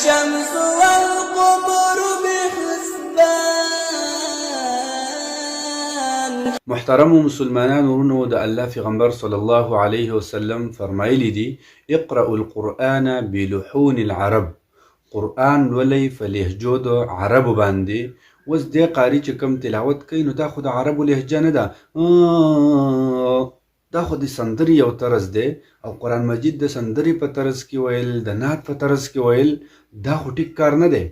الشمس والقمر بحسبان. محترم مسلمانان ورونو د الله پیغمبر صلی الله علیه وسلم فرمایلی دي اقرأوا القرآن بلحون العرب، قرآن ولي فلهجو د عرب باندې. وس دې قاری چې کوم تلاوت کوي نو دا خو د عربو لهجه نه ده، دا خو د سندري یو طرز دی، او قرآن مجید د سندري په طرز کې ویل، د نعت په طرز کې ویل، دا خو ټیک کار نه دی.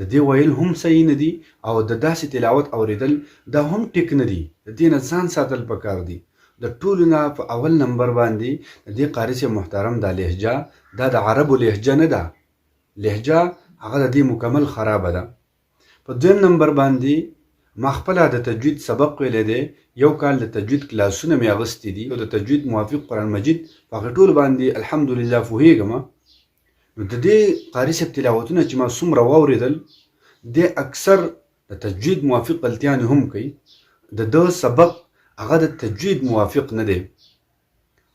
د دې ویل هم صحیح نه دي، او د داسې تلاوت اوریدل دا هم ټیک نه دي. د دې نه ځان ساتل پکار دي. د ټولو نه په اول نمبر باندې د دې قاری سے محترم دا لهجه دا د عربو لهجه نه ده، لهجه هغه د دې مکمل خرابه ده. په دویم نمبر باندې ما خپله د تجوید سبق ویلی دی، یو کال د تجوید کلاسونه مې اغوستي دي، او د تجوید موافق قرآن مجید په هغه ټول باندې الحمدلله پوهېږم. نو د دې قاري صاحب تلاوتونه چې ما څومره واورېدل، د اکثر د تجوید موافق غلطیانې هم کوي. د ده سبق هغه د تجوید موافق نه دی،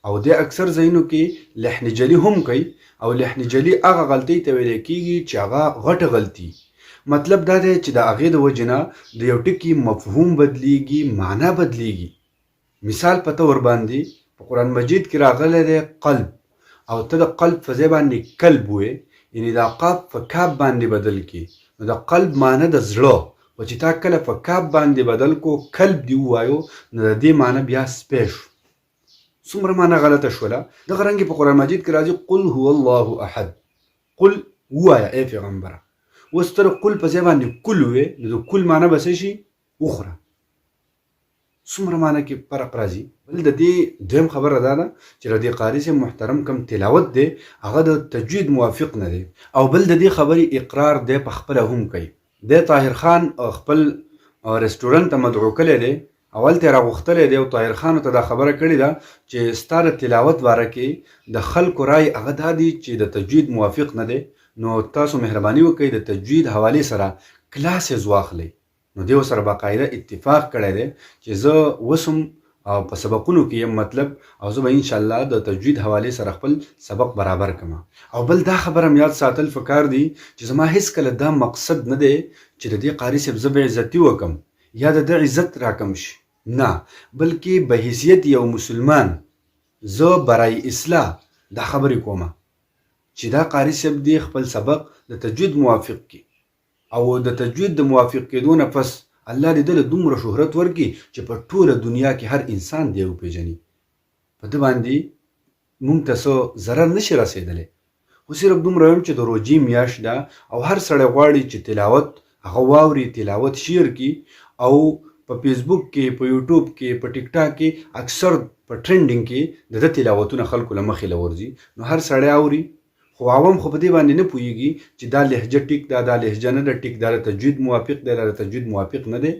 او د اکثر ځایونو کې لحن جلي هم کوي، او لحن جلي هغه غلطۍ ته ویلی کېږي چې هغه غټه غلطي. مطلب دا دی چې د هغې د وجې نه د یو ټکي مفهوم بدلیږي، معنا بدلیږي. مثال په طور باندې په قرآن مجید کې راغلی دی قلب، او ته د قلب په ځای باندې کلب وې، یعنې دا قاب په کاب باندې بدل کړي، نو د قلب معنی د زړه، خو چې تا کله په کاب باندې بدل کو کلب دی ووایو، نو د دې معنی بیا سپی شو. څومره معنی غلطه شوله. دغه رنګې په قرآن مجید کې راځي قل هو الله احد، قل ووایه ای پیغمبره. اوس ته د قل په ځای باندې کل وې، نو د کل معنی به څه شي؟ وخوره. څومره معنی کې فرق راځي. بل د دې دویم خبره دا ده چې د دې قاري صاحب محترم کم تلاوت دی هغه د تجوید موافق نه دی. او بل د دې خبرې اقرار دی په خپله هم کوي. د طاهر خان خپل رستورانت ته مدعو کلی دی، اول ته یې راغوښتلی دی، او طاهر خان ته دا خبره کړې ده چې ستا د تلاوت باره کې د خلکو رای هغه دا دی چې د تجوید موافق نه دی، نو تاسو مهرباني وکړئ د تجوید حوالې سره کلاسز واخلئ. نو دې ورسره باقاعده اتفاق کړی دی چې زه اوس هم په سبقونو کې یم مطلب، او زه به انشاءالله د تجوید حوالې سره خپل سبق برابر کړم. او بل دا خبره هم یاد ساتل پکار دی چې زما هیڅکله دا مقصد نه دی چې د دې قاري صاحب زه به عزتي وکړم یا د ده عزت راکم شي، نه، بلکې به حیثیت یو مسلمان زه برای اصلاح دا خبرې کومه چې دا قاري صاحب دی خپل سبق د تجوید موافق کی، او د تجوید د موافق کېدو نه پس الله دې دله دومره شهرت ورکړي چې په ټوله دنیا کې هر انسان دی وپېژني. په ده باندې موږ ته څه ضرر نشي رسېدلی. خو صرف دومره وایم چې د روژې میاشت ده، او هر سړی غواړي چې تلاوت هغه واوري، تلاوت شیر کړي، او په فیسبوک کې، په یوټیوب کې، په ټیک ټاک کې اکثر په ټرینډینګ کې د ده تلاوتونه خلکو له مخې له ورځي، نو هر سړی اوري. خو عوام خو په دې باندې نه پوهېږي چې دا لهجه ټیک ده، دا لهجه نه ده ټیک، دا د تجوید موافق دی، دا د تجوید موافق نه دی.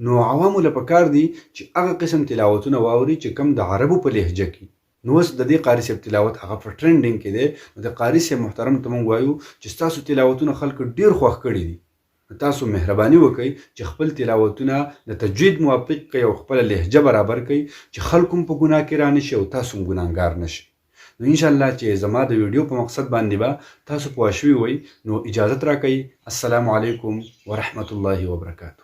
نو عوامو له پکار دي چې هغه قسم تلاوتونه واوري چې کم د عربو په لهجه کې. نو اوس د دې قاري صاحب تلاوت هغه په ټرینډینګ کې دی، نو د قاري صاحب محترم ته موږ وایو چې ستاسو تلاوتونه خلکو ډېر خوښ کړي دي. تاسو مهرباني وکړئ چې خپل تلاوتونه د تجوید موافق کړئ، او خپله لهجه برابر کړئ چې خلکو هم په ګناه کې رانشي او تاسو هم ګناهګار نشئ. نو انشاءالله چې زما د ویډیو په مقصد باندې به تاسو پوه شوي وئ، نو اجازت راکئ. السلام علیکم ورحمت الله وبرکاته.